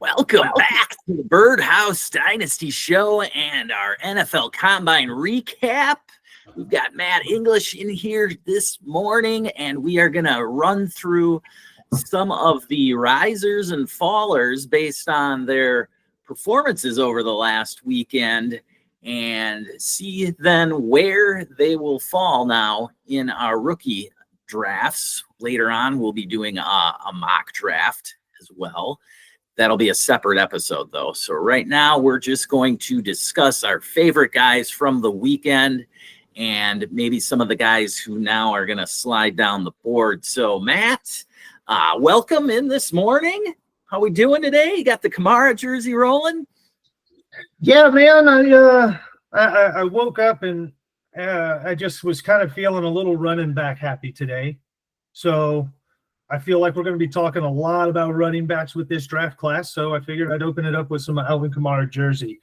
Welcome back to the Birdhouse Dynasty Show and our NFL Combine recap. We've got Matt English in here this morning, and we are going to run through some of the risers and fallers based on their performances over the last weekend and see then where they will fall now in our rookie drafts. Later on, we'll be doing a mock draft as well. That'll be a separate episode, though. So right now, we're just going to discuss our favorite guys from the weekend and maybe some of the guys who now are going to slide down the board. So, Matt, welcome in this morning. How we doing today? You got the Kamara jersey rolling? Yeah, man. I woke up and I just was kind of feeling a little running back happy today. So I feel like we're going to be talking a lot about running backs with this draft class, so I figured I'd open it up with some Alvin Kamara jersey.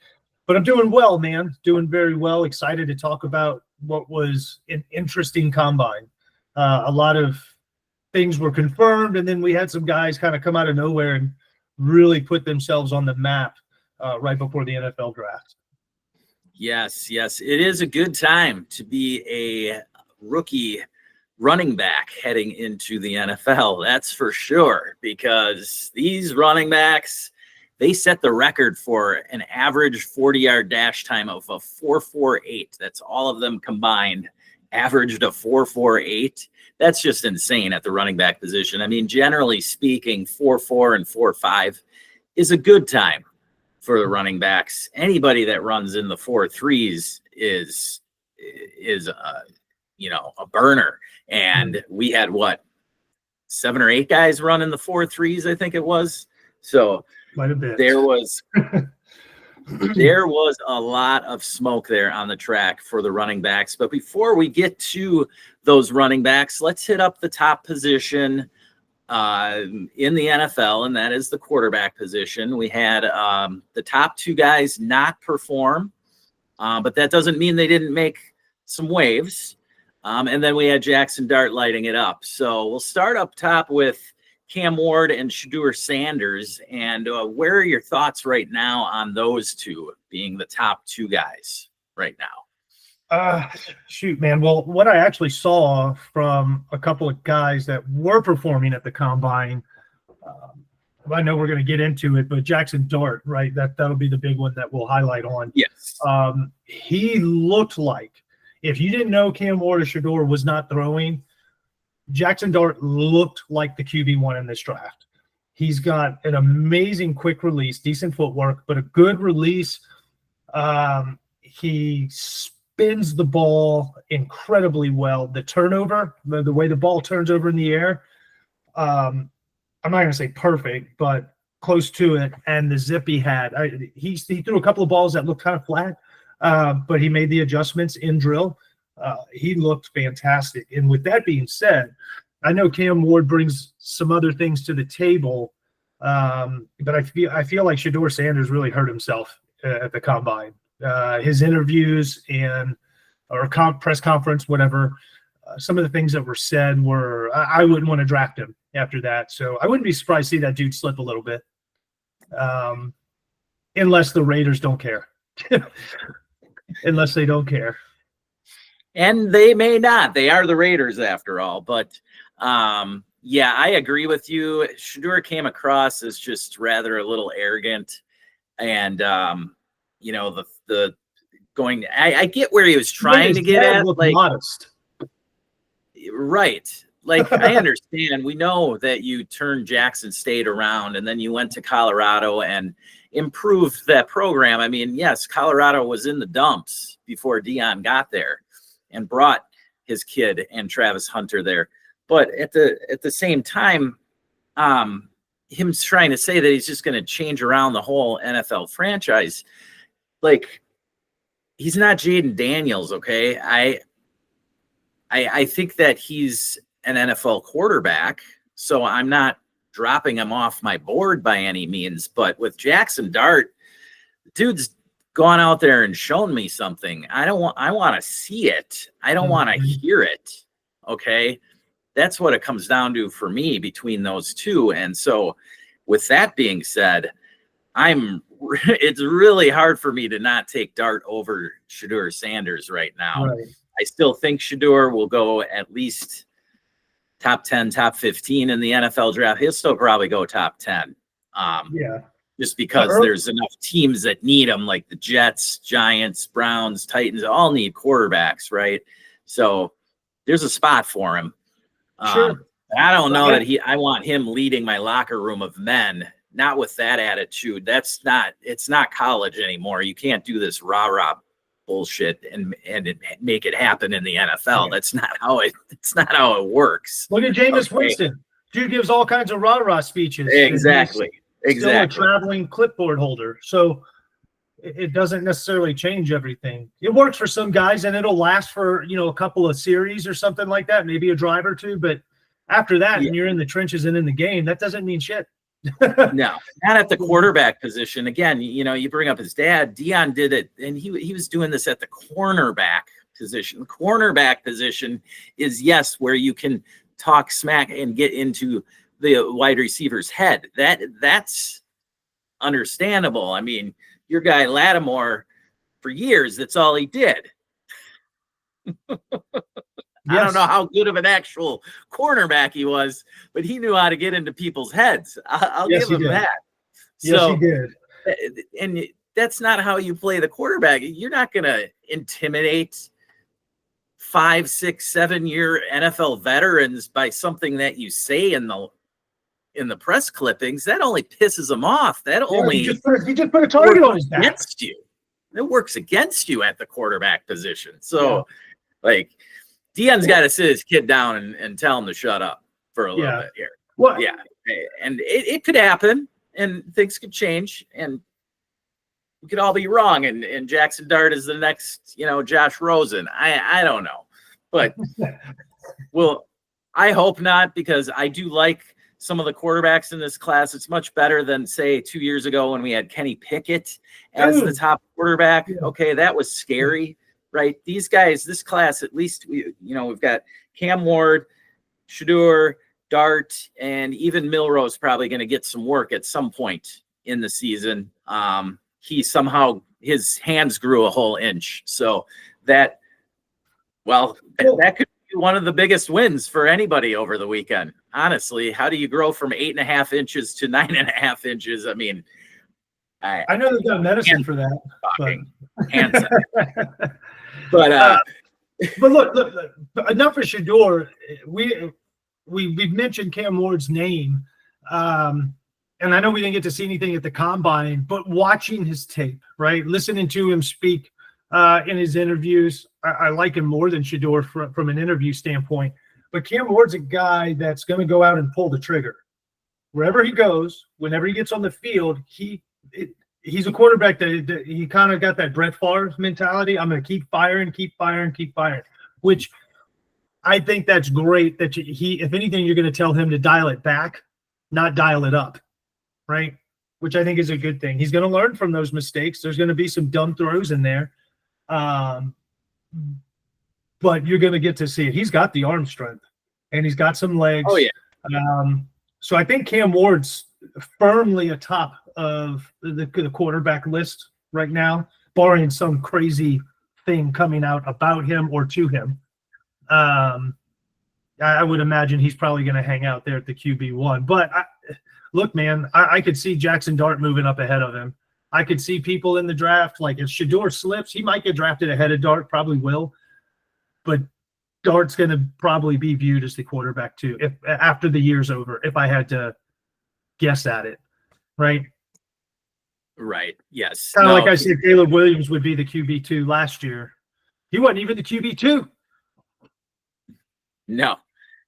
But I'm doing well, man. Doing very well. Excited to talk about what was an interesting combine. A lot of things were confirmed, and then we had some guys kind of come out of nowhere and really put themselves on the map right before the NFL draft. Yes. It is a good time to be a rookie running back heading into the NFL, that's for sure, because these running backs, they set the record for an average 40-yard dash time of a 4.48. That's all of them combined, averaged a 4.48. That's just insane at the running back position. I mean, generally speaking, 4.4 and 4.5 is a good time for the running backs. Anybody that runs in the 4.3s is a burner. And we had 7 or 8 guys running the 4.3s, I think it was. So there was a lot of smoke there on the track for the running backs. But before we get to those running backs, let's hit up the top position in the NFL, and that is the quarterback position. We had the top 2 guys not perform, but that doesn't mean they didn't make some waves. And then we had Jaxson Dart lighting it up. So we'll start up top with Cam Ward and Shedeur Sanders. And where are your thoughts right now on those two being the top 2 guys right now? Shoot, man. Well, what I actually saw from a couple of guys that were performing at the combine, I know we're going to get into it, but Jaxson Dart, right? That'll be the big one that we'll highlight on. Yes. He looked like, if you didn't know Cam Ward or Shedeur was not throwing, Jaxson Dart looked like the QB1 in this draft. He's got an amazing quick release, decent footwork, but a good release. He spins the ball incredibly well. The turnover, the way the ball turns over in the air, I'm not going to say perfect, but close to it. And the zip he had, he threw a couple of balls that looked kind of flat. But he made the adjustments in drill. He looked fantastic. And with that being said, I know Cam Ward brings some other things to the table, but I feel like Shedeur Sanders really hurt himself at the combine. His interviews or press conference, whatever, some of the things that were said were, I wouldn't want to draft him after that. So I wouldn't be surprised to see that dude slip a little bit, unless the Raiders don't care. Unless they don't care. And they may not. They are the Raiders after all. But, yeah, I agree with you. Shedeur came across as just rather a little arrogant. And, the going – I get where he was trying to get at. Like, modest. Right. Like, I understand. We know that you turned Jackson State around and then you went to Colorado and improved that program. I mean, yes, Colorado was in the dumps before Dion got there and brought his kid and Travis Hunter there. But at the same time, him trying to say that he's just going to change around the whole NFL franchise, like, he's not Jaden Daniels, okay? I think that he's an NFL quarterback, so I'm not dropping him off my board by any means. But with Jaxson Dart, the dude's gone out there and shown me something. I want to see it. I don't want to hear it. Okay. That's what it comes down to for me between those two. And so with that being said, it's really hard for me to not take Dart over Shedeur Sanders right now. Right. I still think Shedeur will go at least top 10, top 15 in the NFL draft. He'll still probably go top 10. Yeah. Just because there's enough teams that need them, like the Jets, Giants, Browns, Titans, all need quarterbacks, right? So there's a spot for him. Sure. I don't know that I want him leading my locker room of men, not with that attitude. It's not college anymore. You can't do this rah-rah bullshit and make it happen in the NFL. That's not how it works. Look at Jameis Winston. Dude gives all kinds of rah-rah speeches. Exactly. Still a traveling clipboard holder. So it doesn't necessarily change everything. It works for some guys and it'll last for, a couple of series or something like that, maybe a drive or two. But after that, and you're in the trenches and in the game, that doesn't mean shit. No, not at the quarterback position. Again, you bring up his dad, Dion did it, and he was doing this at the cornerback position. The cornerback position is, yes, where you can talk smack and get into the wide receiver's head. That's understandable. I mean, your guy Lattimore, for years, that's all he did. I don't know how good of an actual cornerback he was, but he knew how to get into people's heads. I'll give him that. Yes, he did. And that's not how you play the quarterback. You're not going to intimidate 5, 6, 7-year NFL veterans by something that you say in the press clippings. That only pisses them off. That only he just put a target on his back. Against you. It works against you at the quarterback position. So, Dion's got to sit his kid down and tell him to shut up for a little bit here. Well, and it could happen, and things could change, and we could all be wrong. And Jaxson Dart is the next, Josh Rosen. I don't know, but I hope not, because I do like some of the quarterbacks in this class. It's much better than, say, 2 years ago when we had Kenny Pickett as the top quarterback. Okay, that was scary. Right, these guys, this class, at least we've got Cam Ward, Shedeur, Dart, and even Milroe's probably going to get some work at some point in the season. His hands grew a whole inch, so that could be one of the biggest wins for anybody over the weekend. Honestly, how do you grow from 8.5 inches to 9.5 inches? I mean, I know they've got medicine for that. But look, enough for Shedeur. We've mentioned Cam Ward's name, and I know we didn't get to see anything at the combine, but watching his tape, right, listening to him speak in his interviews, I like him more than Shedeur from an interview standpoint. But Cam Ward's a guy that's going to go out and pull the trigger wherever he goes. Whenever he gets on the field, he's a quarterback that he kind of got that Brett Favre mentality. I'm going to keep firing, which I think that's great. That if anything, you're going to tell him to dial it back, not dial it up, right? Which I think is a good thing. He's going to learn from those mistakes. There's going to be some dumb throws in there, but you're going to get to see it. He's got the arm strength, and he's got some legs. Oh, yeah. So I think Cam Ward's firmly atop of the quarterback list right now, barring some crazy thing coming out about him or to him. I would imagine he's probably going to hang out there at the QB1. But look, man, I could see Jaxson Dart moving up ahead of him. I could see people in the draft, like if Shedeur slips, he might get drafted ahead of Dart, probably will. But Dart's going to probably be viewed as the quarterback too, if after the year's over, if I had to guess at it, right? Right. Yes. Kind of like I said, Caleb Williams would be the QB2 last year. He wasn't even the QB2. No,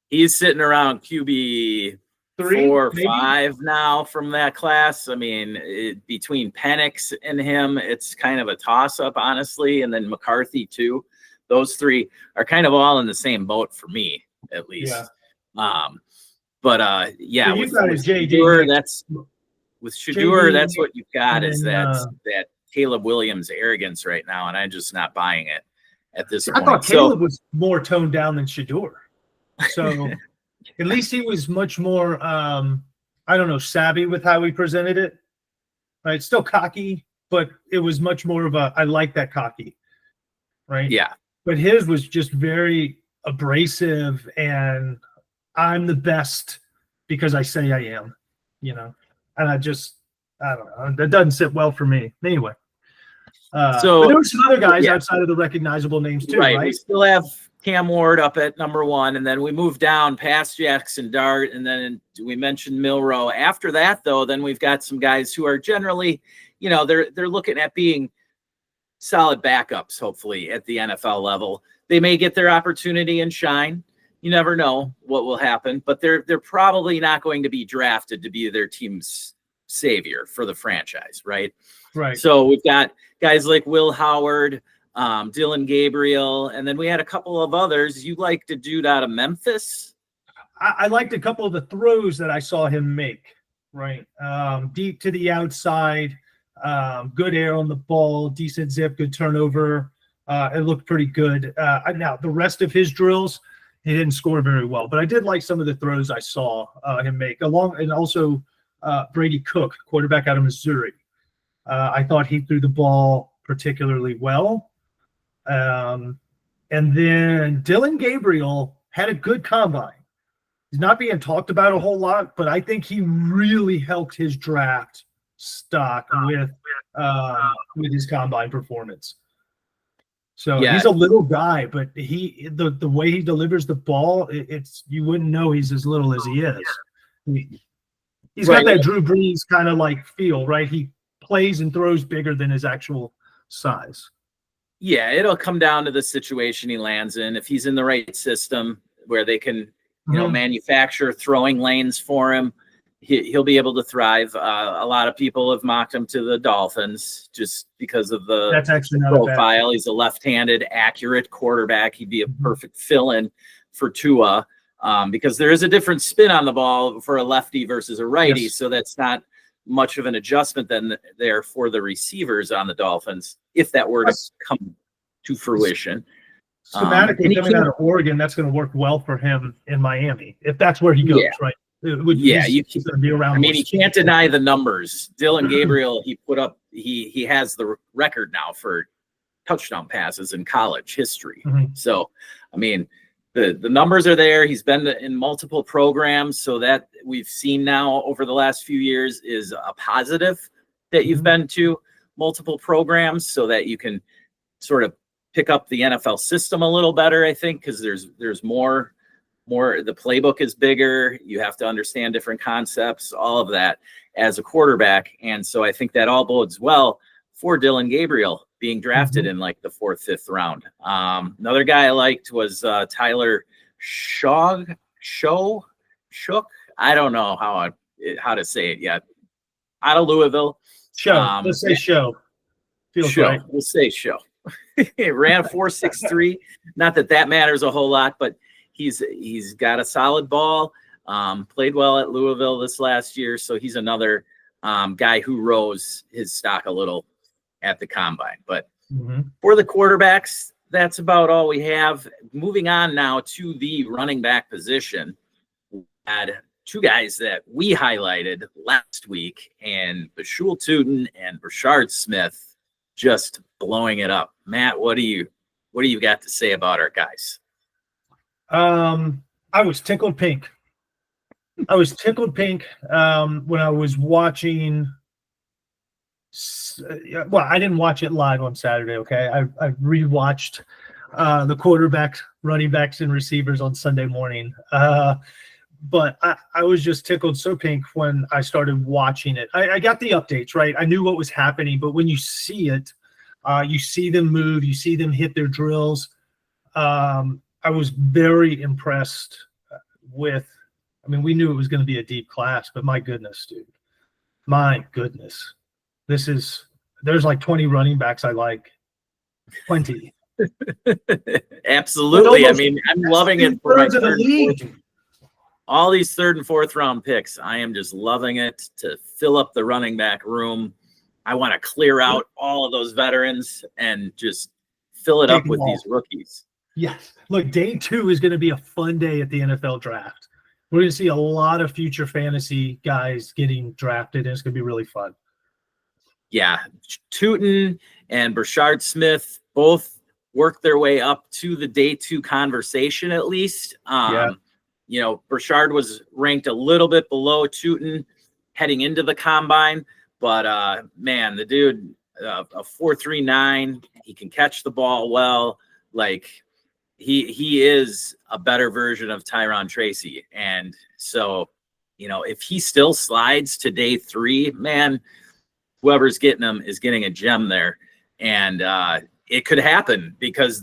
he's sitting around QB 4, 5 now from that class. I mean, between Penix and him, it's kind of a toss-up, honestly, and then McCarthy too. Those three are kind of all in the same boat for me, at least. Yeah. But yeah, with Shedeur, that's what you've got, is that Caleb Williams arrogance right now, and I'm just not buying it at this point. I thought Caleb was more toned down than Shedeur. So at least he was much more, savvy with how he presented it. right? Still cocky, but it was much more of I like that cocky, right? Yeah. But his was just very abrasive, and I'm the best because I say I am, and I don't know. That doesn't sit well for me. Anyway. But there were some other guys outside of the recognizable names too, right? We still have Cam Ward up at number 1, and then we moved down past Jaxson Dart, and then we mentioned Milroe. After that, though, then we've got some guys who are generally, they're looking at being solid backups, hopefully, at the NFL level. They may get their opportunity and shine. You never know what will happen, but they're probably not going to be drafted to be their team's savior for the franchise, right? Right. So we've got guys like Will Howard, Dylan Gabriel, and then we had a couple of others. You liked a dude out of Memphis? I liked a couple of the throws that I saw him make, right? Deep to the outside, good air on the ball, decent zip, good turnover. It looked pretty good. Now, the rest of his drills, he didn't score very well, but I did like some of the throws I saw him make, and also Brady Cook, quarterback out of Missouri. I thought he threw the ball particularly well. And then Dylan Gabriel had a good combine. He's not being talked about a whole lot, but I think he really helped his draft stock with his combine performance. So he's a little guy, but the way he delivers the ball, you wouldn't know he's as little as he is. He's got that Drew Brees kind of like feel, right? He plays and throws bigger than his actual size. Yeah, it'll come down to the situation he lands in. If he's in the right system where they can, manufacture throwing lanes for him, he'll be able to thrive. A lot of people have mocked him to the Dolphins just because of the profile. He's a left-handed, accurate quarterback. He'd be a perfect fill-in for Tua because there is a different spin on the ball for a lefty versus a righty, so that's not much of an adjustment then there for the receivers on the Dolphins, if that were to come to fruition. Schematically, coming out of Oregon, that's going to work well for him in Miami, if that's where he goes, right? He's going to be around. I mean, he can't deny the numbers. Dylan Gabriel, he has the record now for touchdown passes in college history. So, I mean, the numbers are there. He's been in multiple programs, so that we've seen now over the last few years is a positive that you've been to multiple programs so that you can sort of pick up the NFL system a little better, I think, because there's more, the playbook is bigger. You have to understand different concepts, all of that as a quarterback. And so I think that all bodes well for Dylan Gabriel being drafted in like the 4th, 5th round. Another guy I liked was Tyler Shook. I don't know how to say it yet. Out of Louisville. Let's say Show. Feels right. We'll say Show. It ran 4.63. Not that matters a whole lot, but he's got a solid ball. Played well at Louisville this last year, so he's another guy who rose his stock a little at the combine. But for the quarterbacks, that's about all we have. Moving on now to the running back position, we had 2 guys that we highlighted last week, and Bashul Tootin and Rashard Smith just blowing it up. Matt, what do you got to say about our guys? I was tickled pink. When I was watching. Well, I didn't watch it live on Saturday. Okay, I rewatched the quarterback, running backs, and receivers on Sunday morning. But I was just tickled so pink when I started watching it. I got the updates, right? I knew what was happening, but when you see it, you see them move, you see them hit their drills. I was very impressed with, we knew it was going to be a deep class, but my goodness, dude. My goodness. There's like 20 running backs I like. 20. Absolutely. I'm loving it for my all these 3rd and 4th round picks. I am just loving it to fill up the running back room. I want to clear out all of those veterans and just fill it up with these rookies. Yes. Look, day 2 is going to be a fun day at the NFL draft. We're going to see a lot of future fantasy guys getting drafted, and it's going to be really fun. yeah, Tootin and Brashard Smith both worked their way up to the day 2 conversation, at least. You know, Brashard was ranked a little bit below Tootin heading into the combine, but man, the dude, a 4.39, he can catch the ball well. Like, he is a better version of Tyron Tracy. And so, you know, if he still slides to day 3, man, whoever's getting him is getting a gem there. And it could happen because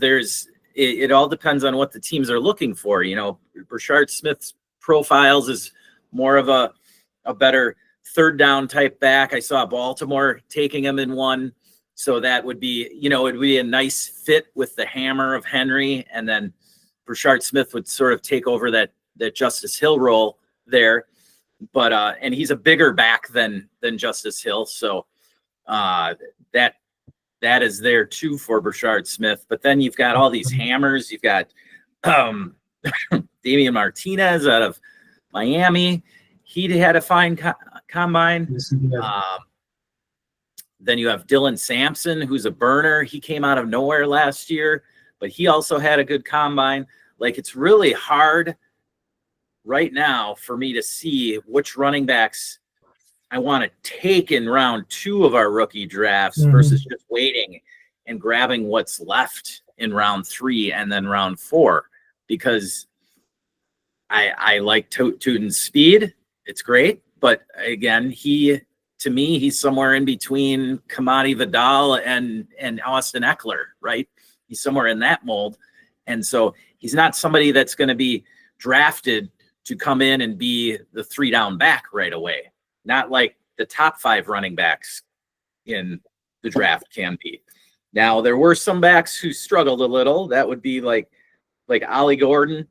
it all depends on what the teams are looking for. You know, Brashard Smith's profiles is more of a better third down type back. I saw Baltimore taking him in one. So that would be, you know, it would be a nice fit with the hammer of Henry. And then Brashard Smith would sort of take over that Justice Hill role there. But and he's a bigger back than Justice Hill. So that is there too for Brashard Smith. But then you've got all these hammers. You've got Damian Martinez out of Miami. He had a fine combine. Then you have Dylan Sampson, who's a burner. He came out of nowhere last year, but he also had a good combine. Like, it's really hard right now for me to see which running backs I want to take in round 2 of our rookie drafts versus just waiting and grabbing what's left in round 3 and then round 4, because I like Tootin's speed. It's great. But again, to me, he's somewhere in between Kamadi Vidal and Austin Eckler, right? He's somewhere in that mold. And so he's not somebody that's going to be drafted to come in and be the 3-down back right away. Not like the top 5 running backs in the draft can be. Now, there were some backs who struggled a little. That would be like Ollie Gordon.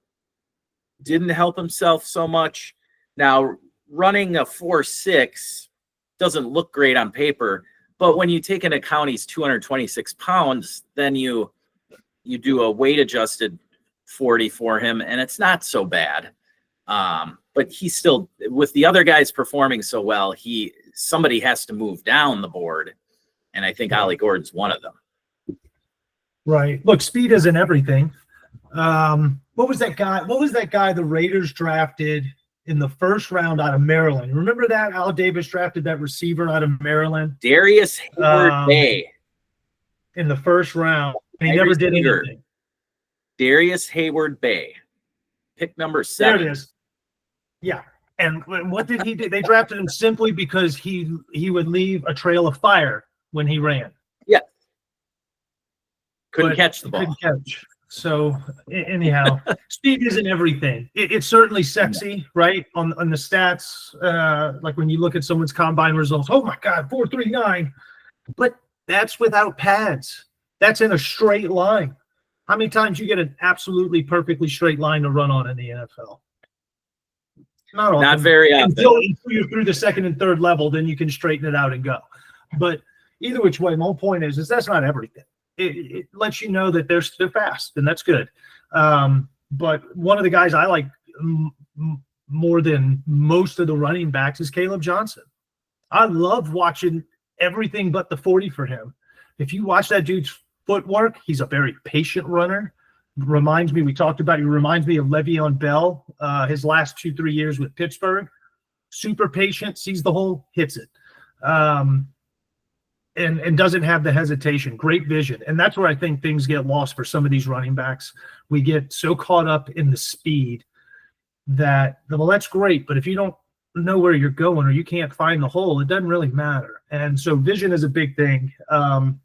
Didn't help himself so much. Now, running a 4.6 doesn't look great on paper, but when you take into account he's 226 pounds, then you do a weight adjusted 40 for him, and it's not so bad. But he's still, with the other guys performing so well, somebody has to move down the board, and I think Ollie Gordon's one of them. Right. Look, speed isn't everything. What was that guy the Raiders drafted in the first round out of Maryland? Remember that? Al Davis drafted that receiver out of Maryland. Darius Hayward-Bay. In the first round. And he never did anything. Darius Hayward-Bay. Pick number 7. There it is. Yeah. And what did he do? They drafted him simply because he would leave a trail of fire when he ran. Yeah. Couldn't catch the ball. Couldn't catch. So anyhow, speed isn't everything. It's certainly sexy, right? On the stats, like when you look at someone's combine results, oh my God, 4.39. But that's without pads. That's in a straight line. How many times you get an absolutely perfectly straight line to run on in the NFL? Not often. Not very often. Until you're through the second and third level, then you can straighten it out and go. But either which way, my whole point is that's not everything. It lets you know that they're fast, and that's good. But one of the guys I like more than most of the running backs is Caleb Johnson. I love watching everything but the 40 for him. If you watch that dude's footwork, he's a very patient runner. Reminds me of Le'Veon Bell, his last 2-3 years with Pittsburgh. Super patient, sees the hole, hits it. And doesn't have the hesitation. Great vision. And that's where I think things get lost for some of these running backs. We get so caught up in the speed that, well, that's great, but if you don't know where you're going or you can't find the hole, it doesn't really matter. And so vision is a big thing. And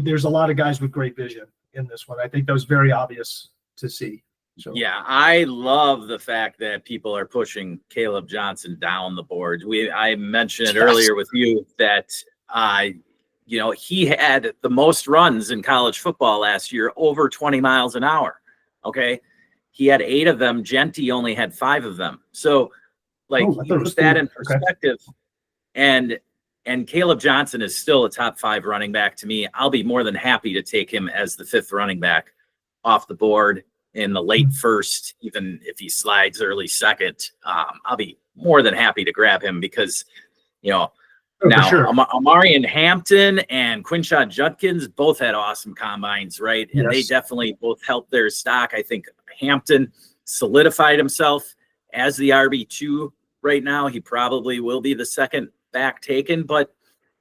there's a lot of guys with great vision in this one. I think that was very obvious to see. So. Yeah, I love the fact that people are pushing Caleb Johnson down the board. I mentioned it earlier with you that he had the most runs in college football last year, over 20 miles an hour. Okay. He had 8 of them. Genty only had 5 of them. So use that in perspective. Okay. And Caleb Johnson is still a top 5 running back to me. I'll be more than happy to take him as the 5th running back off the board in the late first, even if he slides early second. I'll be more than happy to grab him because, for Now, sure. Amari and Hampton and Quinshon Judkins both had awesome combines, right? And they Yes. definitely both helped their stock. I think Hampton solidified himself as the RB2 right now. He probably will be the second back taken, but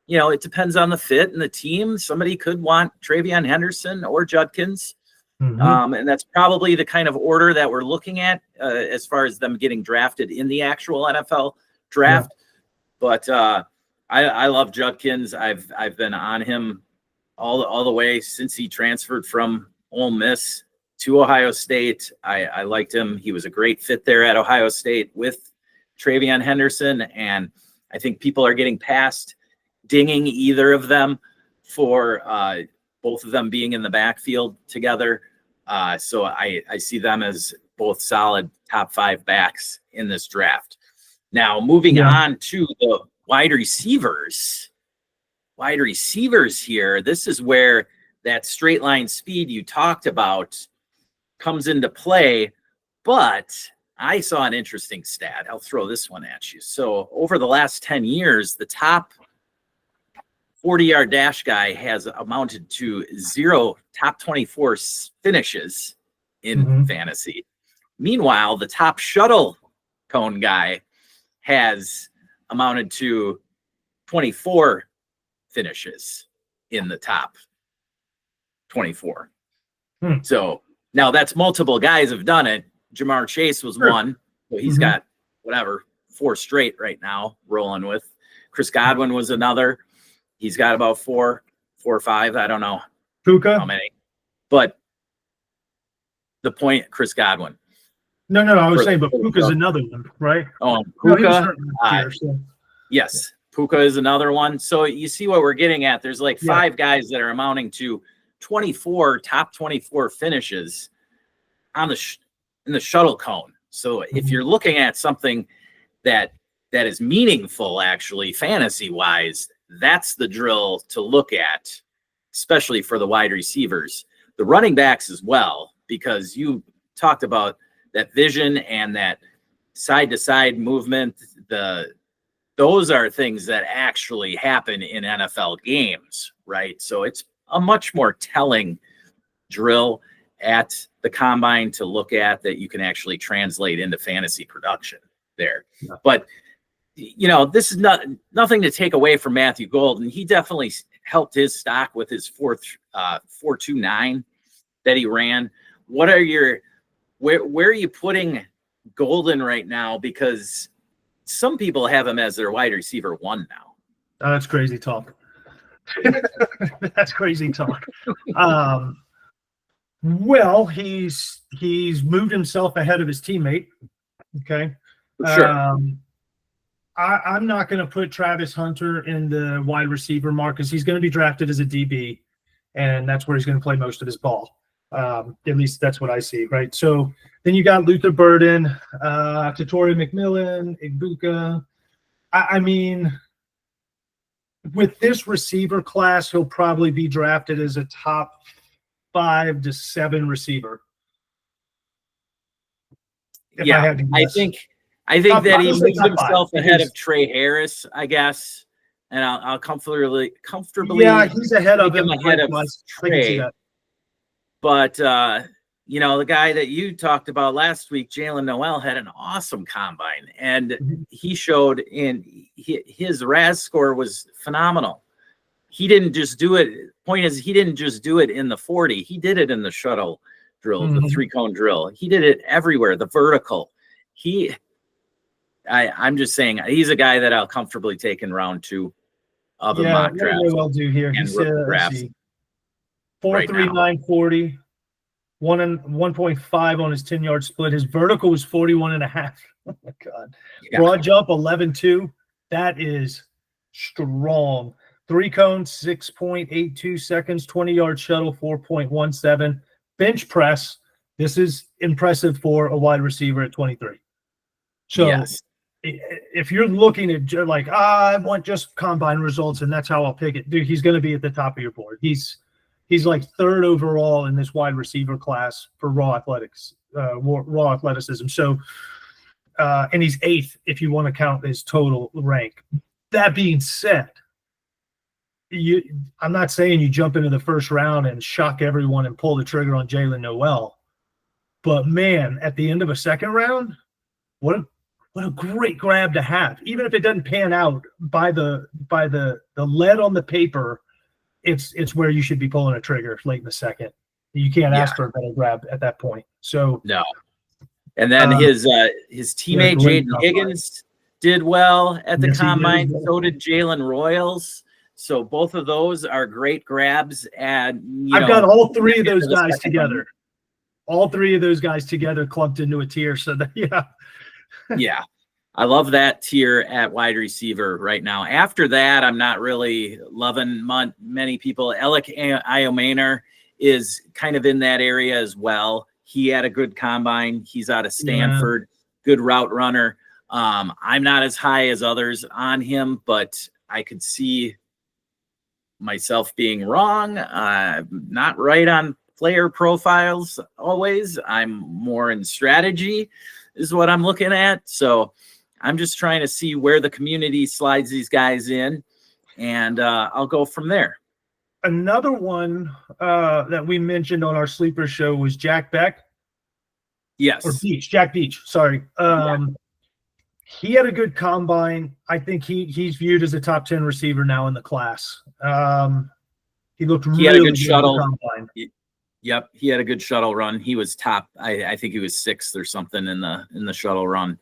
it depends on the fit and the team. Somebody could want Travion Henderson or Judkins. And that's probably the kind of order that we're looking at as far as them getting drafted in the actual NFL draft. Yeah. But I love Judkins. I've been on him all the way since he transferred from Ole Miss to Ohio State. I liked him. He was a great fit there at Ohio State with Travion Henderson, and I think people are getting past dinging either of them for both of them being in the backfield together. So I see them as both solid top 5 backs in this draft. Now, moving on to the wide receivers here. This is where that straight line speed you talked about comes into play. But I saw an interesting stat. I'll throw this one at you. So over the last 10 years, the top 40-yard dash guy has amounted to 0 top 24 finishes in fantasy. Meanwhile, the top shuttle cone guy has amounted to 24 finishes in the top 24. So now that's multiple guys have done it. Jamar Chase was one. So he's got 4 straight right now rolling with. Chris Godwin was another. He's got about 4 or 5. I don't know Puka? how many. But the point, Chris Godwin. No, I was saying, but Puka's another one, right? Oh, Puka. So. Yes, Puka is another one. So you see what we're getting at. There's like 5 guys that are amounting to 24 top 24 finishes on in the shuttle cone. So if you're looking at something that is meaningful, actually, fantasy-wise, that's the drill to look at, especially for the wide receivers. The running backs as well, because you talked about that vision and that side-to-side movement. Those are things that actually happen in NFL games, right? So it's a much more telling drill at the combine to look at that you can actually translate into fantasy production there. Yeah. But this is nothing to take away from Matthew Golden. He definitely helped his stock with his 4.29 that he ran. What are where are you putting Golden right now? Because some people have him as their wide receiver 1 now. Oh, that's crazy talk. That's crazy talk. Well, he's moved himself ahead of his teammate. Okay. Sure. I'm not going to put Travis Hunter in the wide receiver mark because he's going to be drafted as a DB, and that's where he's going to play most of his ball. At least that's what I see, right? So then you got Luther Burden, Tatori McMillan, Igbuka. I mean, with this receiver class, he'll probably be drafted as a top 5 to 7 receiver. I think that he moves himself ahead of Trey Harris, I guess, and I'll comfortably. Yeah, he's ahead of him. Ahead of Trey. But the guy that you talked about last week, Jaylen Noel, had an awesome combine, and he showed his RAS score was phenomenal. He didn't just do it. Point is, he didn't just do it in the 40. He did it in the shuttle drill, the 3-cone drill. He did it everywhere. The vertical. I'm just saying he's a guy that I'll comfortably take in round 2 of the mock draft. Yeah, I'll do here. He's 4.39 40, 1.5 on his 10-yard split. His vertical was 41.5. Oh my God. Yeah. Broad jump 11.2. That is strong. 3-cone 6.82 seconds. 20-yard shuttle 4.17. Bench press. This is impressive for a wide receiver at 23. So yes. If you're looking at I want just combine results and that's how I'll pick it, dude, he's going to be at the top of your board. He's like 3rd overall in this wide receiver class for raw athleticism. So, and he's 8th if you want to count his total rank. That being said, I'm not saying you jump into the first round and shock everyone and pull the trigger on Jaylen Noel, but man, at the end of a second round, what a great grab to have. Even if it doesn't pan out by the lead on the paper, it's where you should be pulling a trigger late in the second. You can't ask for a better grab at that point. So no. And then his teammate Jaden Higgins did well at the combine. So did Jalen Royals. So both of those are great grabs. And I've got all three of those guys together. All three of those guys together clumped into a tier. So that, yeah. Yeah. I love that tier at wide receiver right now. After that, I'm not really loving many people. Alec Iomaner is kind of in that area as well. He had a good combine. He's out of Stanford, good route runner. I'm not as high as others on him, but I could see myself being wrong. Not right on player profiles always. I'm more in strategy is what I'm looking at. So I'm just trying to see where the community slides these guys in, and I'll go from there. Another one that we mentioned on our sleeper show was Jack Beck. Yes. Or Jack Beach. Sorry. He had a good combine. I think he's viewed as a top 10 receiver now in the class. He looked really had a good shuttle. Combine. Yep, he had a good shuttle run. He was top. I think he was 6th or something in the shuttle run.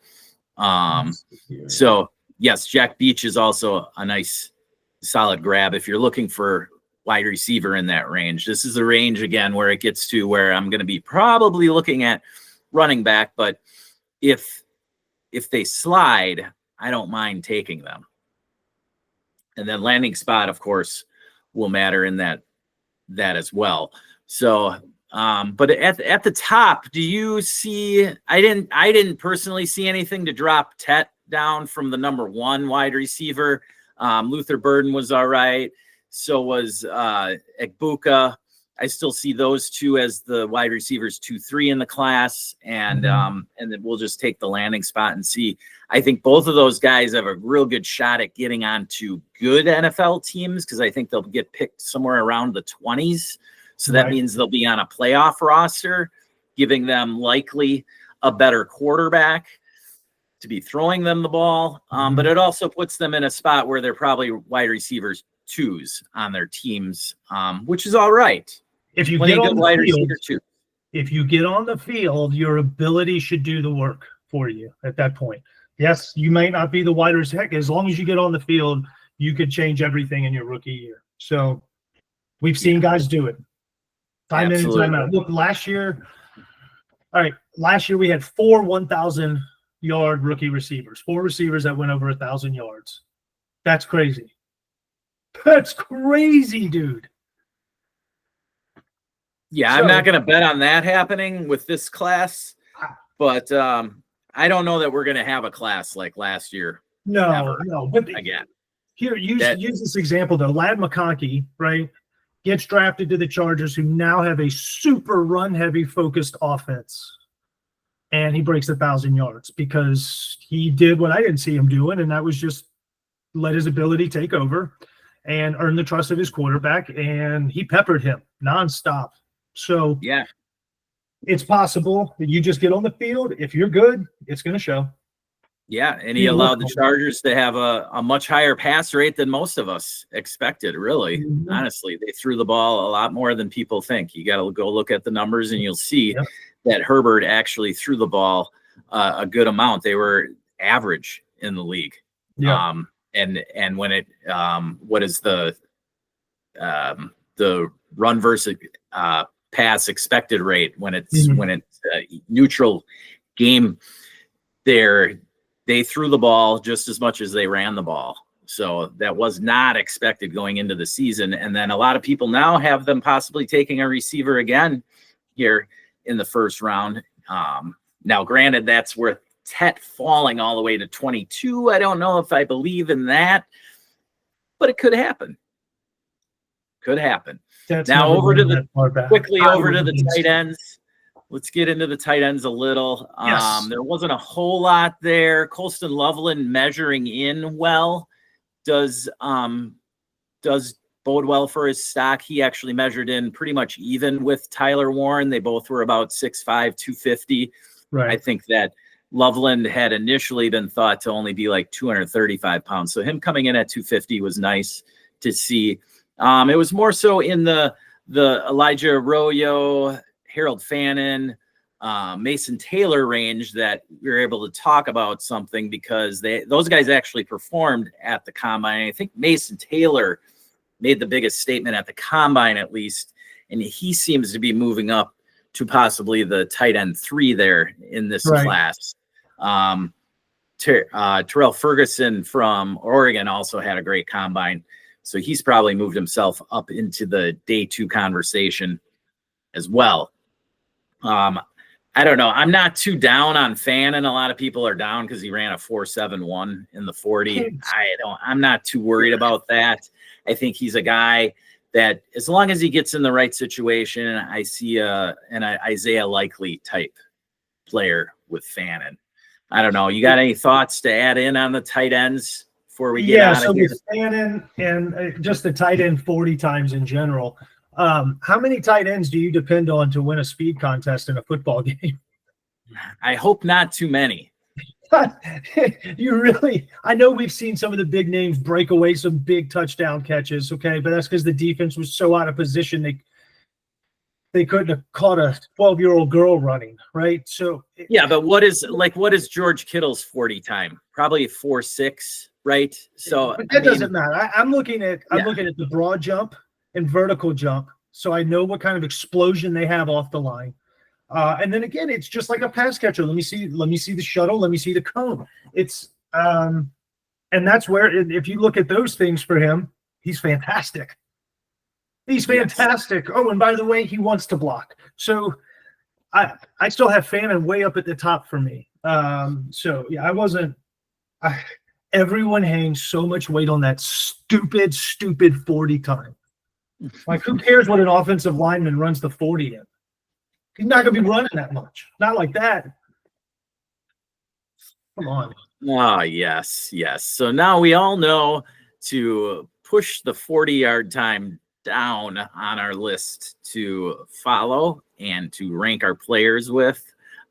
So yes, Jack Beach is also a nice, solid grab if you're looking for wide receiver in that range. This is the range again where it gets to where I'm going to be probably looking at running back, but if they slide, I don't mind taking them. And then landing spot, of course, will matter in that as well. So, but at the top, do you see? I didn't personally see anything to drop Tet down from the number 1 wide receiver. Luther Burden was all right. So was Egbuka. I still see those two as the wide receivers 2-3 in the class, and then we'll just take the landing spot and see. I think both of those guys have a real good shot at getting onto good NFL teams because I think they'll get picked somewhere around the 20s. So that means they'll be on a playoff roster, giving them likely a better quarterback to be throwing them the ball. But it also puts them in a spot where they're probably wide receivers 2s on their teams, which is all right. If you get on the field, if you get on the field, your ability should do the work for you at that point. Yes, you might not be the widest heck. As long as you get on the field, you could change everything in your rookie year. So we've seen guys do it. Time in and time out. Look, last year we had 4 1,000-yard rookie receivers, 4 receivers that went over 1,000 yards. That's crazy. That's crazy, dude. Yeah, I'm not going to bet on that happening with this class, but I don't know that we're going to have a class like last year. No. But again, here, use this example though. Ladd McConkey, right, gets drafted to the Chargers, who now have a super run-heavy focused offense, and he breaks 1,000 yards because he did what I didn't see him doing, and that was just let his ability take over and earn the trust of his quarterback, and he peppered him nonstop. So yeah, it's possible that you just get on the field. If you're good, it's going to show. Yeah, and he allowed the Chargers to have a much higher pass rate than most of us expected, really. Honestly, they threw the ball a lot more than people think. You got to go look at the numbers, and you'll see that Herbert actually threw the ball a good amount. They were average in the league. Yeah. And when it what is the run versus pass expected rate when it's neutral game there, they threw the ball just as much as they ran the ball. So that was not expected going into the season. And then a lot of people now have them possibly taking a receiver again here in the first round. Now, granted, that's worth Tet falling all the way to 22. I don't know if I believe in that, but it could happen. Could happen. Now over to the tight ends. Let's get into the tight ends a little. There wasn't a whole lot there. Colston Loveland measuring in well. does bode well for his stock. He actually measured in pretty much even with Tyler Warren. They both were about 6'5", 250. Right. I think that Loveland had initially been thought to only be like 235 pounds. So him coming in at 250 was nice to see. It was more so in the Elijah Arroyo, Harold Fannin, Mason Taylor range that we were able to talk about something, because those guys actually performed at the combine. I think Mason Taylor made the biggest statement at the combine, at least, and he seems to be moving up to possibly the tight end 3 there in this class. Terrell Ferguson from Oregon also had a great combine, so he's probably moved himself up into the day 2 conversation as well. I don't know. I'm not too down on Fannin. A lot of people are down because he ran a 4.71 in the 40. I'm not too worried about that. I think he's a guy that, as long as he gets in the right situation, I see an Isaiah Likely type player with Fannin. I don't know. You got any thoughts to add in on the tight ends before we get out of here? With Fannin and just the tight end 40 times in general, how many tight ends do you depend on to win a speed contest in a football game? I hope not too many. I know we've seen some of the big names break away some big touchdown catches, okay, but that's because the defense was so out of position they couldn't have caught a 12-year-old girl running, right? So yeah, but what is George Kittle's 40 time? Probably 4.6, right? So but that doesn't matter. I'm looking at the broad jump and vertical jump, so I know what kind of explosion they have off the line. And then again, it's just like a pass catcher. Let me see the shuttle. Let me see the cone. It's and that's where, if you look at those things for him, he's fantastic. He's fantastic. Yes. Oh, and by the way, he wants to block. So I still have Fannin way up at the top for me. So yeah, everyone hangs so much weight on that stupid 40 time. Like, who cares what an offensive lineman runs the 40 in? He's not going to be running that much. Not like that. Come on. Oh, yes. So now we all know to push the 40-yard time down on our list to follow and to rank our players with.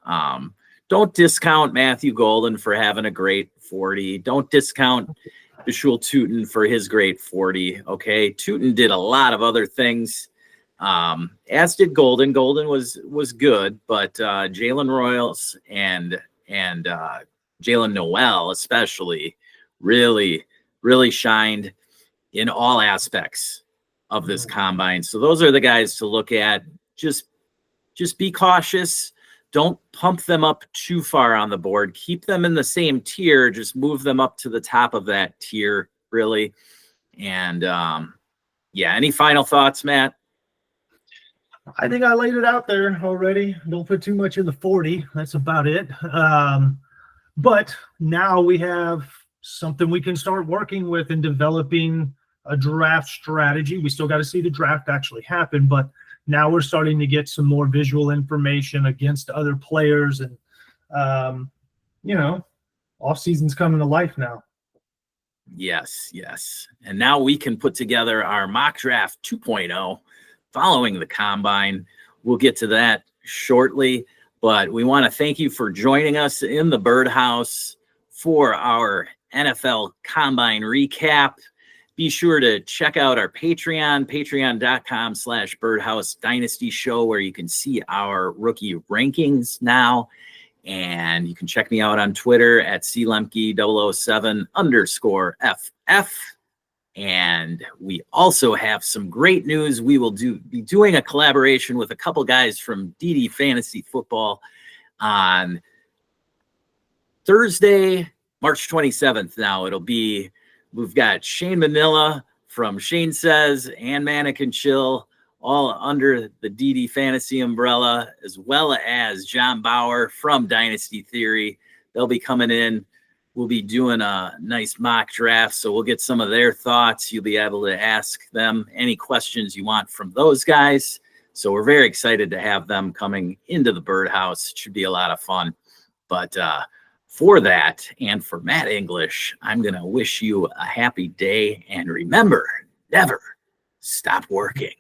Don't discount Matthew Golden for having a great 40. Don't discount Bishul Tootin for his great 40. Okay. Tootin did a lot of other things. As did Golden. Golden was good, but Jaylen Royals and Jaylen Noel especially really shined in all aspects of this combine. So those are the guys to look at. Just be cautious. Don't pump them up too far on the board. Keep them in the same tier. Just move them up to the top of that tier, really. And any final thoughts, Matt? I think I laid it out there already. Don't put too much in the 40. That's about it. But now we have something we can start working with and developing a draft strategy. We still got to see the draft actually happen, but now we're starting to get some more visual information against other players, and off season's coming to life now. Yes. And now we can put together our mock draft 2.0 following the combine. We'll get to that shortly, but we want to thank you for joining us in the Birdhouse for our NFL Combine recap. Be sure to check out our Patreon, patreon.com/Birdhouse Dynasty Show, where you can see our rookie rankings now. And you can check me out on Twitter at clemke007_FF. And we also have some great news. We will be doing a collaboration with a couple guys from DD Fantasy Football on Thursday, March 27th. Now we've got Shane Manila from Shane Says and Mannequin Chill, all under the DD Fantasy umbrella, as well as John Bauer from Dynasty Theory. They'll be coming in. We'll be doing a nice mock draft, so we'll get some of their thoughts. You'll be able to ask them any questions you want from those guys. So we're very excited to have them coming into the Birdhouse. It should be a lot of fun. But For that, and for Matt English, I'm going to wish you a happy day. And remember, never stop working.